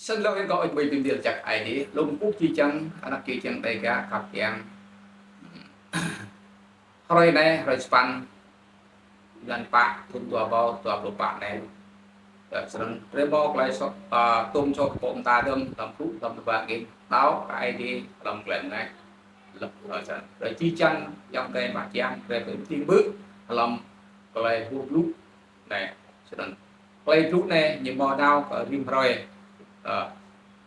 sân lâu có ích bởi điều chặt ai đi lùng cúc chi chăng anak chi chăng đây cả cặp yang rồi này rồi span dan pak pun tua lupa này sân remok lại so tôm cho bông ta đâm làm phút làm vàng game táo ai đi làm lệnh này lập rồi chi chăng trong cái mặt giang về cái tiên bước làm lại hút lúc này sân play lúc này những mò đau ở rim rồi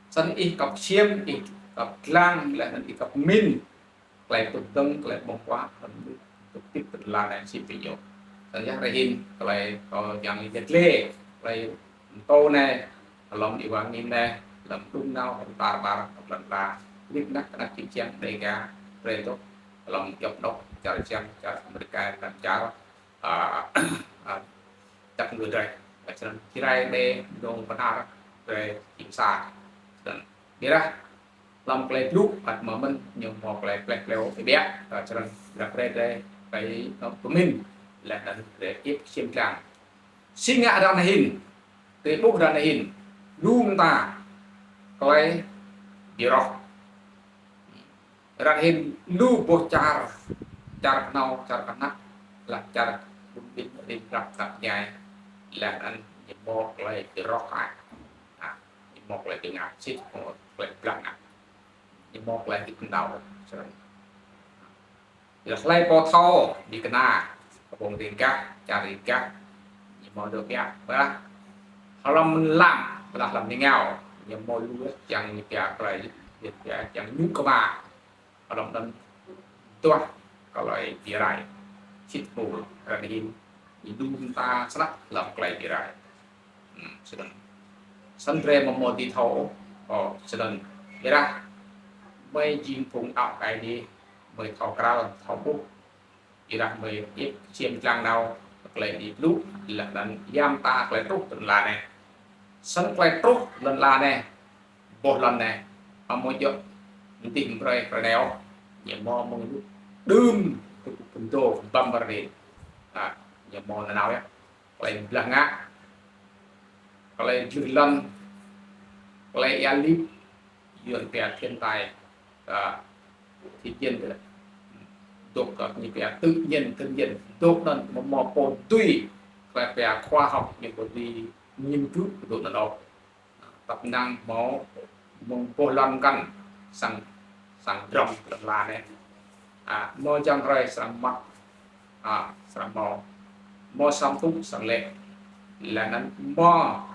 sân ít cặp xiêm ít cặp lang lại ít cặp min lại tụt tông lại bông quá tụt tiếp là này xin ví dụ sân giác rahin lại có dạng như lê lại tô này lòng đi vào nhìn này làm đúng nào ba lần là biết nát nát chỉ chăng đây cả rồi tốt lòng dọc đốc cho chăng cho America làm cháo chắc người rồi cho nên khi đây đây đồ vấn đề về kiểm soát biết ra làm play lúc mặt mở mình nhưng một play leo thì biết cho nên là đây cái nó của mình là để tiếp xem trang sinh ngã ra hình cái bút ra hình luôn ta coi điều đó ra hình lu bố char nào char nát là char bút bình đi gặp tập dài là anh một lại cái rock hại một lại cái ngã xích một lại lặng một lại cái đầu là lấy bò thau đi cái na bông tiền cát cari cát mau được ya vậy kalau làm như nhau nhưng mọi lúc chẳng như kia lại việc chẳng nhúng cơ mà kalau dan tua kalau dia lại chít mù ra đi hidung ta sắp làm lại dia lại sedang sendre mau đi thấu sedang dia ra mấy chim phụng ảo cái đi mấy thấu cao thấu bút đi ra mấy ít chiêm trang nào lại đi lúc là lần giam ta lại trúc là này sân lại trúc lần là này một lần này mà mỗi chỗ tìm rồi phải đeo những mò mỗi lúc đơm phần tô băm vào đi những mò là nào đấy lại là ngã lại dư lần lại alip duyên bè thiên tài thì thiên được tục như cái tự nhiên thân nhiên tục nên một mò bồn tùy về khoa học như một đi nghiên cứu của tụi nó tập năng máu mông bồn lần căn sang rồng là này mò chẳng rồi sang mặt sang mò sang túc sang lệ là nó mò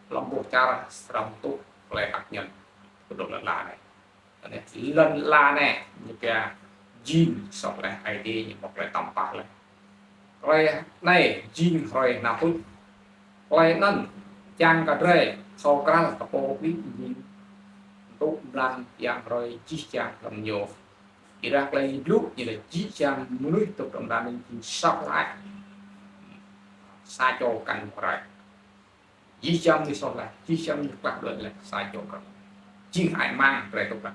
lòng bộ cha sang túc lại hạt nhân của tụi là này lần là này như cái gene sọc lại ID như một lại tầm bạc lại rồi này gene rồi nào cũng rồi nên chàng cả rễ sau cái là cái bộ bí gene tụ lan dạng rồi chỉ chàng làm nhiều thì ra đây lúc như là chỉ chàng nuôi tục đồng đàn nên sọc lại sai cho cần rồi chỉ chàng thì sọc lại chỉ chàng được bắt được là sai cho cần chỉ hại mang rồi tục là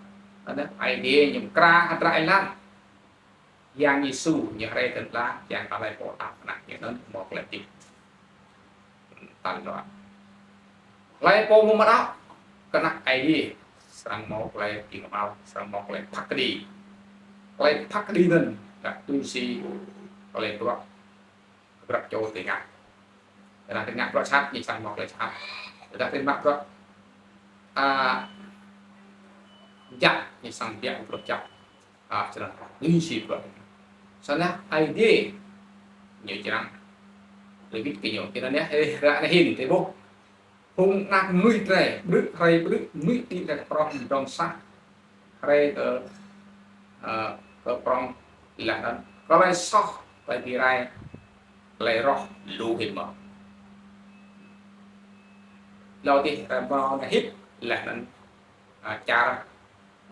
ID những kra ra lan yang Yesus yang raya tentang yang kalai potak nak yang non mau keleti tanda lai po mu mara kena ID serang mau kelai tinggal serang mau kelai pakdi nen tak tu si kelai tua berak jauh tengah dan tengah berak chat ni serang mau kelai chat dan tengah berak jat ni serang dia berak jat serang ni si berak soalnya ID nhiều chăng rồi biết cái nhiều cái đó nhé ra này hình thế bố hung nặng nuôi này bước hay bước nuôi đi là prom trong sát hay prom là nó có bài sóc bài thì này lại rót lù hình mà lâu thì vào là hít là nó cha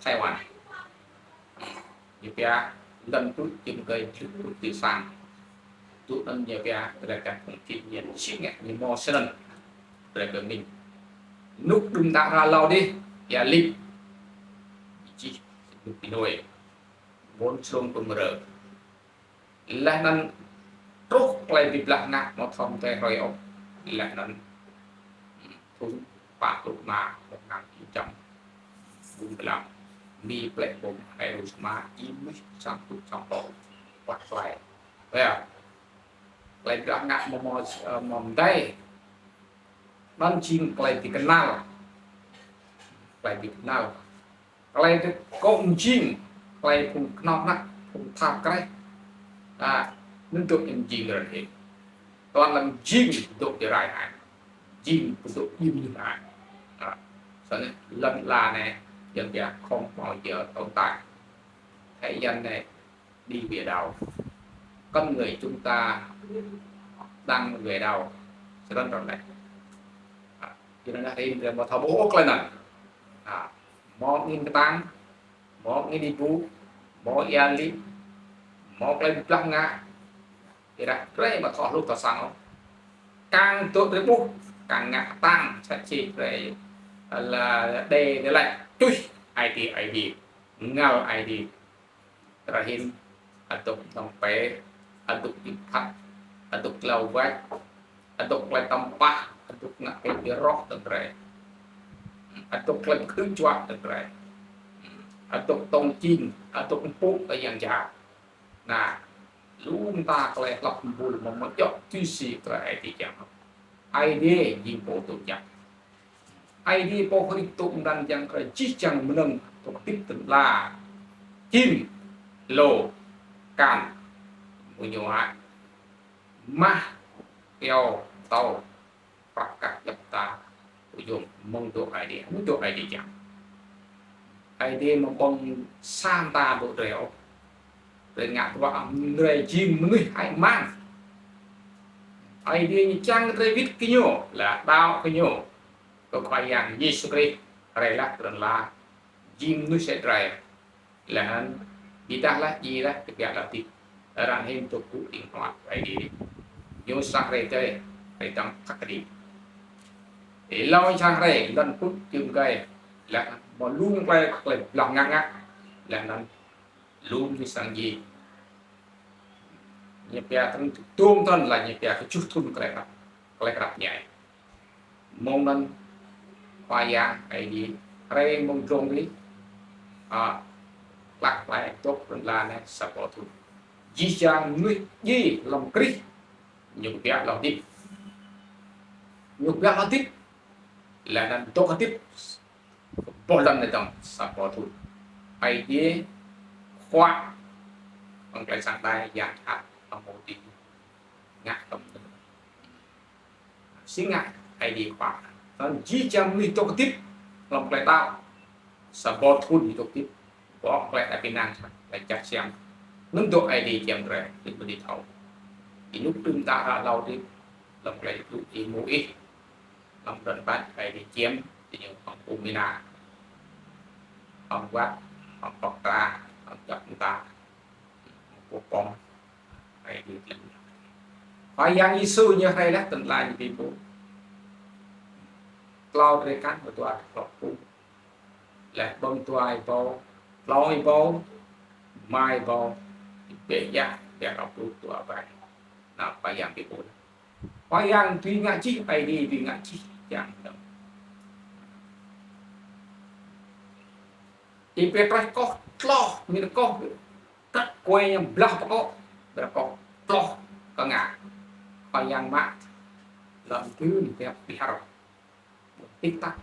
Sài Gòn như kia lần tút chim cây tút từ sang tút nên nhiều cái là các công ty nhận xí ngạc như mò sơn rồi của mình nút đun tạo ra lâu đi và lip chỉ bị nổi bốn xuông cùng rờ là nên trúc lại bị lạc ngạc nó thông tay rồi ông là nên thúng bạc lục mà một ngàn buồn lòng mi plek bom hay rồi mà im sang tụ sang bộ quạt xoài bây giờ lại gak ngak mom day non chim lại thì kenal lại bị kenal lại cái con chim lại cũng nọ nè cũng tháp cái nên tụi em chim rồi thì toàn làm chim tụi cái này này chim tụi im như này cho nên lần là này dân gia không bao giờ tồn tại hãy dân này đi về đâu con người chúng ta đang về đâu sẽ rất rõ ràng cho nên là thêm một thao bố lên này một nghìn cái tăng một nghìn đi vũ một yên lý một lên lăng ngã thì là cái mà thọ lúc thọ sang càng tốt đến bút càng ngã tăng sẽ chỉ về là đề để lại chui ID ngal ID terakhir untuk sampai untuk dipat untuk lawat untuk kelai tampah untuk nak kelai roh terkait untuk kelai kerja terkait untuk tong chin untuk empuk yang jahat nah lu ta kelai lọc bùn mà mất chọn truy xì terkait di jam ID jimpo tu jam ID pohon dan yang kerjicang meneng untuk ditela chim lô can munyuat mah keo tàu bạc cắt dập ta dùng mong tổ ID chẳng ID mà bông san ta bộ rèo rồi ngạc vào người chim người hay mang ID như trang David cái nhô là đau cái nhô có khoai yang Jesus Christ rày lắc rần la jim nuôi sẽ rày là kita lah gì lah thực là thì rằng thêm tục cụ điện thoại vậy đi vô sang đây chơi phải tăng các đi để lâu sang đây lần phút chừng cây là mà luôn quay lòng ngang ngắt là nó luôn đi sang gì nhịp bè thằng tuôn thân là nhịp bè cái chút thun cái gặp nhảy mong nên khoai yang cái gì đây mong trông đi lạc lại tốt là này sắp bỏ thu di trang nuôi gì lòng kri nhiều việc làm tiếp là nên tốt tiếp bỏ lần này trong sắp bỏ thu ai đi khoa bằng cái sáng tay dạng hạt bằng một tí ngạc tổng xin ngại ai đi khoa nên di trang nuôi tốt tiếp lòng lại tao sắp bỏ thu thì tốt tiếp bỏ lại tại Việt Nam lại chắc xem nâng độ ID chém rẻ thì mình đi thầu thì lúc chúng ta đã lâu đi lòng lại lúc thì mũi lòng đợt bắt ID chém thì những phòng Umina phòng quát phòng bọc ta phòng chặt chúng ta của con ID phải yang isu như hay đó từng lại như bố cloud rê cắt của tôi là bông tôi bao lôi bao mai bao để giá để đọc được tua vậy là phải làm cái bốn phải yang tuy ngã chi phải đi tuy ngã chi chẳng đâu thì về phải có lo như là có cắt quay nhầm blau có lo có ngã phải yang mát làm thứ đẹp bị hao tích tắc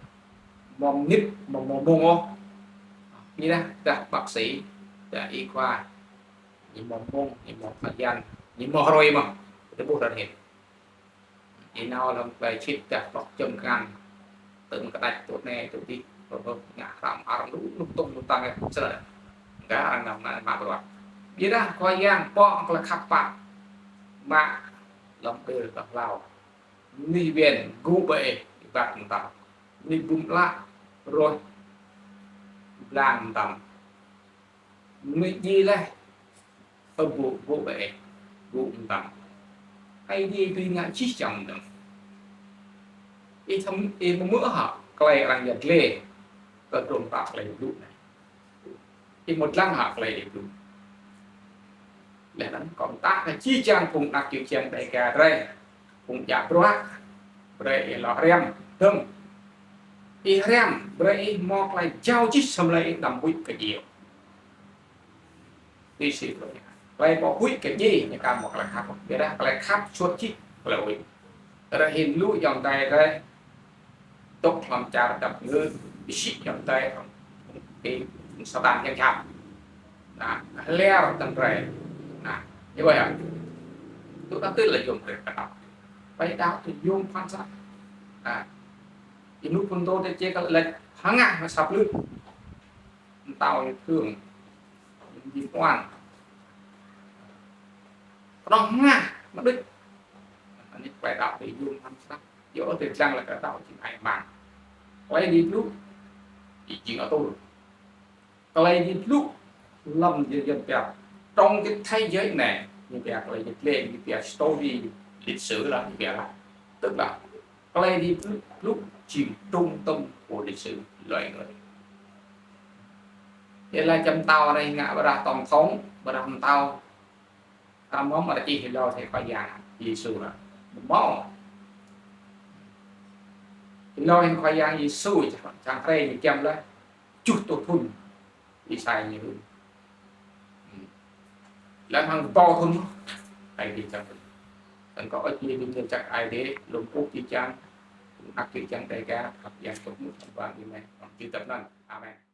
mong nít mong mong như đó các bác sĩ đã y khoa những môn những thời gian những rồi mà để bố ra hiện thì nào làm về chip đặt bọc châm gan từng cái đặt tốt này tốt đi rồi ngã làm lúc tung tăng cái sợ cái anh làm lại mà rồi như đó coi gian bỏ là khắp bạc mà làm từ gặp lao ni biển gu bể bạc tao ni bung lạ rồi làm tầm người gì đây ở vụ bể vụ tầm hay đi tuy ngã chi chồng được ý thấm ý mỡ họ cái rằng nhật lê có trộn tạc lại đủ này thì một lăng học lại đủ để nó còn tác là chi trang cùng đặc chịu chèn đầy cả đây cùng giả proa đây là rem thơm ý rem bray mọc lại giao chít xâm lấy đầm bụi cái gì đi xịt rồi lại bỏ bụi cái gì như cả một là khắp cái đó lại khắp suốt chít là bụi rồi hình lũ dòng tay đây tốt làm cha đập ngư bị xịt dòng tay cái sao tàn nhanh chậm leo tầng rễ như vậy à chúng ta tức là dùng để đọc vậy đào thì dùng quan sát thì lúc con tôi chơi cái lệnh hàng ngàn nó sập lưng tàu thường gì quan nó ngàn nó đứt anh ấy phải đọc thì dùng quan sát giữa thì chăng là cái tàu chỉ ai bằng quay đi lúc thì chỉ ở tôi quay đi lúc lầm dần dần trong cái thế giới này như vậy là dịch lên như vậy story lịch sử là như vậy là tức là play đi lúc chìm trung tâm của lịch sử loài người vậy là chấm tàu này ngã ra tổng thống và làm tàu tam món mà chỉ thì lo thì phải già gì sự là máu lo thì phải già gì xui chẳng đây như kem đấy chút tôi thun đi sai như vậy là thằng to hơn ai đi chẳng anh có ít gì mình chắc ai để lùng cốt chi chăng ác chi chăng đại ca học dạng tốt nhất và như này còn chưa tập nên amen